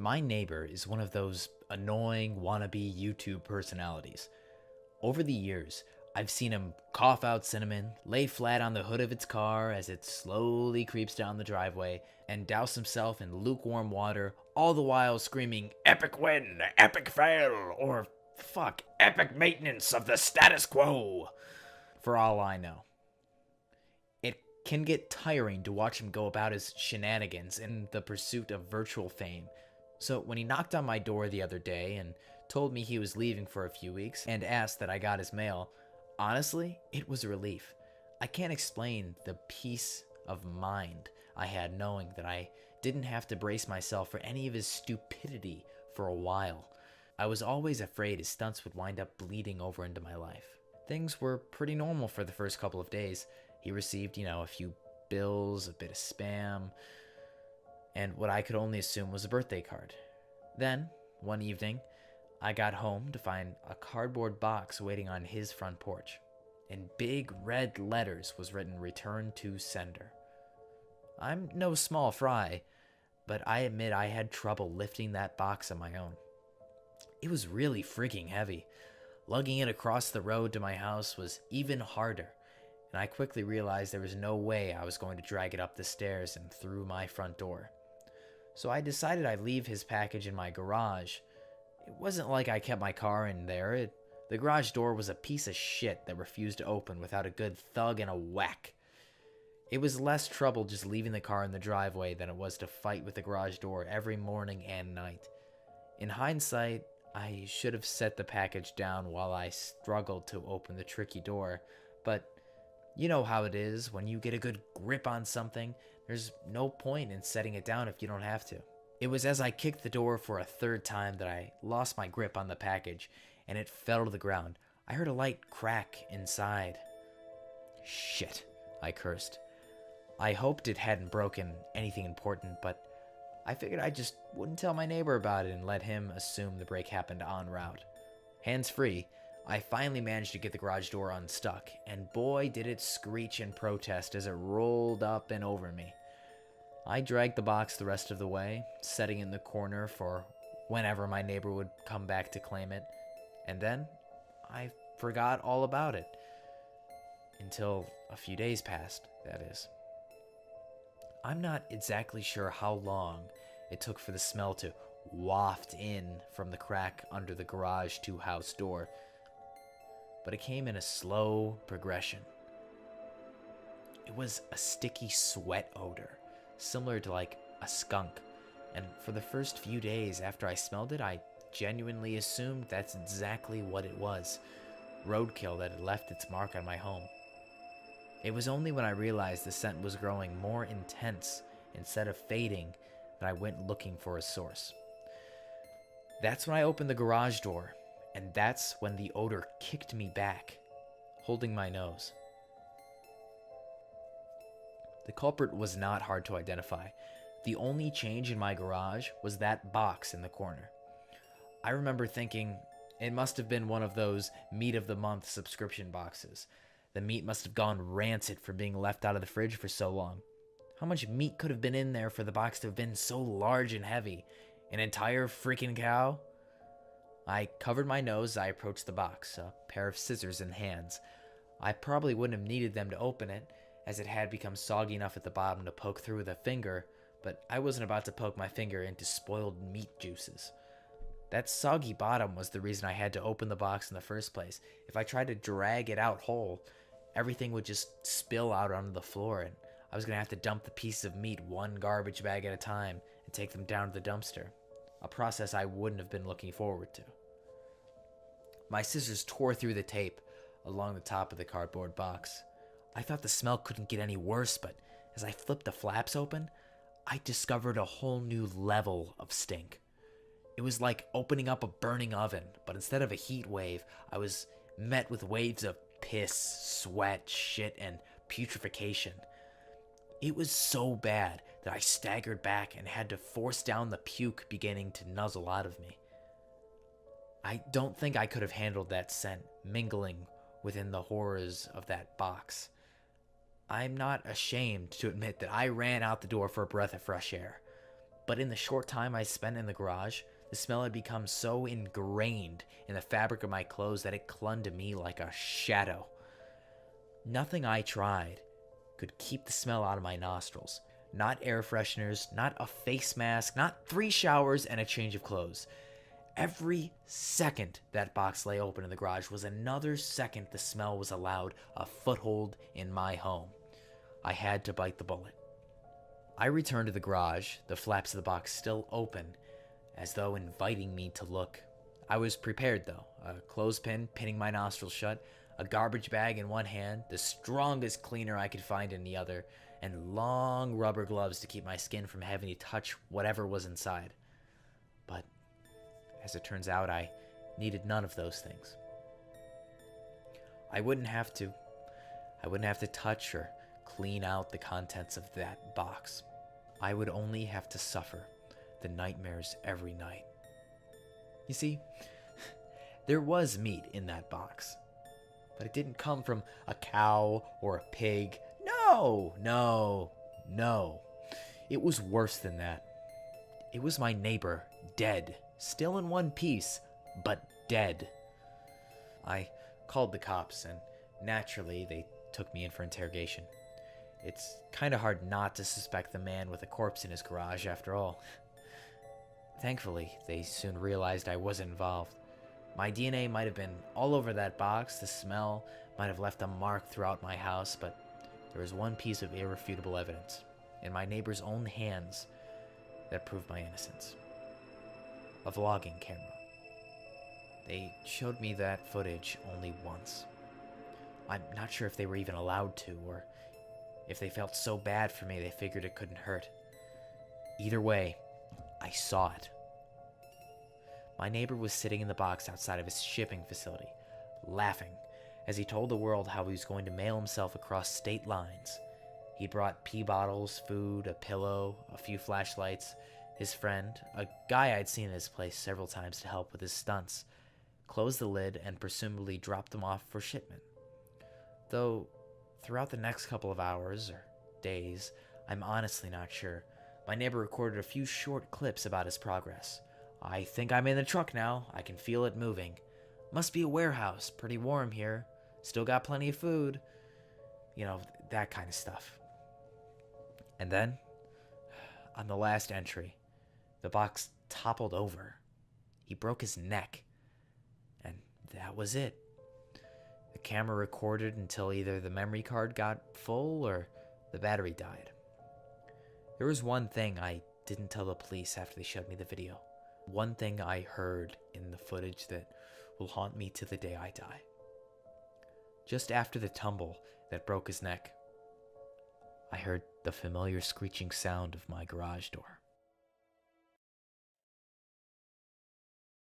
My neighbor is one of those annoying wannabe YouTube personalities. Over the years, I've seen him cough out cinnamon, lay flat on the hood of its car as it slowly creeps down the driveway, and douse himself in lukewarm water, all the while screaming, "Epic win, epic fail," or fuck, epic maintenance of the status quo, for all I know. It can get tiring to watch him go about his shenanigans in the pursuit of virtual fame. So when he knocked on my door the other day and told me he was leaving for a few weeks and asked that I got his mail, honestly, it was a relief. I can't explain the peace of mind I had knowing that I didn't have to brace myself for any of his stupidity for a while. I was always afraid his stunts would wind up bleeding over into my life. Things were pretty normal for the first couple of days. He received, a few bills, a bit of spam, and what I could only assume was a birthday card. Then, one evening, I got home to find a cardboard box waiting on his front porch. In big red letters was written, "Return to sender." I'm no small fry, but I admit I had trouble lifting that box on my own. It was really freaking heavy. Lugging it across the road to my house was even harder, and I quickly realized there was no way I was going to drag it up the stairs and through my front door. So I decided I'd leave his package in my garage. It wasn't like I kept my car in there. The garage door was a piece of shit that refused to open without a good thug and a whack. It was less trouble just leaving the car in the driveway than it was to fight with the garage door every morning and night. In hindsight, I should have set the package down while I struggled to open the tricky door, but you know how it is when you get a good grip on something. There's no point in setting it down if you don't have to. It was as I kicked the door for a third time that I lost my grip on the package, and it fell to the ground. I heard a light crack inside. Shit, I cursed. I hoped it hadn't broken anything important, but I figured I just wouldn't tell my neighbor about it and let him assume the break happened en route. Hands free, I finally managed to get the garage door unstuck, and boy did it screech in protest as it rolled up and over me. I dragged the box the rest of the way, setting it in the corner for whenever my neighbor would come back to claim it, and then I forgot all about it. Until a few days passed, that is. I'm not exactly sure how long it took for the smell to waft in from the crack under the garage to house door, but it came in a slow progression. It was a sticky sweat odor, similar to like a skunk, and for the first few days after I smelled it, I genuinely assumed that's exactly what it was. Roadkill that had left its mark on my home. It was only when I realized the scent was growing more intense instead of fading that I went looking for a source. That's when I opened the garage door, and that's when the odor kicked me back, holding my nose. The culprit was not hard to identify. The only change in my garage was that box in the corner. I remember thinking it must have been one of those meat of the month subscription boxes. The meat must have gone rancid from being left out of the fridge for so long. How much meat could have been in there for the box to have been so large and heavy? An entire freaking cow? I covered my nose as I approached the box, a pair of scissors in hands. I probably wouldn't have needed them to open it, as it had become soggy enough at the bottom to poke through with a finger, but I wasn't about to poke my finger into spoiled meat juices. That soggy bottom was the reason I had to open the box in the first place. If I tried to drag it out whole, everything would just spill out onto the floor, and I was going to have to dump the pieces of meat one garbage bag at a time and take them down to the dumpster, a process I wouldn't have been looking forward to. My scissors tore through the tape along the top of the cardboard box. I thought the smell couldn't get any worse, but as I flipped the flaps open, I discovered a whole new level of stink. It was like opening up a burning oven, but instead of a heat wave, I was met with waves of piss, sweat, shit, and putrefaction. It was so bad that I staggered back and had to force down the puke beginning to nuzzle out of me. I don't think I could have handled that scent mingling within the horrors of that box. I'm not ashamed to admit that I ran out the door for a breath of fresh air. But in the short time I spent in the garage, the smell had become so ingrained in the fabric of my clothes that it clung to me like a shadow. Nothing I tried could keep the smell out of my nostrils. Not air fresheners, not a face mask, not 3 showers and a change of clothes. Every second that box lay open in the garage was another second the smell was allowed a foothold in my home. I had to bite the bullet. I returned to the garage, the flaps of the box still open, as though inviting me to look. I was prepared though, a clothespin pinning my nostrils shut, a garbage bag in one hand, the strongest cleaner I could find in the other, and long rubber gloves to keep my skin from having to touch whatever was inside. But as it turns out, I needed none of those things. I wouldn't have to touch or clean out the contents of that box. I would only have to suffer the nightmares every night. You see, there was meat in that box, but it didn't come from a cow or a pig. No. It was worse than that. It was my neighbor, dead, still in one piece, but dead. I called the cops, and naturally they took me in for interrogation. It's kind of hard not to suspect the man with a corpse in his garage after all. Thankfully, they soon realized I wasn't involved. My DNA might have been all over that box, the smell might have left a mark throughout my house, but there was one piece of irrefutable evidence, in my neighbor's own hands, that proved my innocence. A vlogging camera. They showed me that footage only once. I'm not sure if they were even allowed to, or if they felt so bad for me they figured it couldn't hurt. Either way, I saw it. My neighbor was sitting in the box outside of his shipping facility, laughing, as he told the world how he was going to mail himself across state lines. He brought pee bottles, food, a pillow, a few flashlights. His friend, a guy I'd seen in his place several times to help with his stunts, closed the lid and presumably dropped them off for shipment. Though, throughout the next couple of hours or days, I'm honestly not sure. My neighbor recorded a few short clips about his progress. I think I'm in the truck now. I can feel it moving. Must be a warehouse. Pretty warm here. Still got plenty of food. You know, that kind of stuff. And then, on the last entry, the box toppled over. He broke his neck. And that was it. The camera recorded until either the memory card got full or the battery died. There was one thing I didn't tell the police after they showed me the video. One thing I heard in the footage that will haunt me to the day I die. Just after the tumble that broke his neck, I heard the familiar screeching sound of my garage door.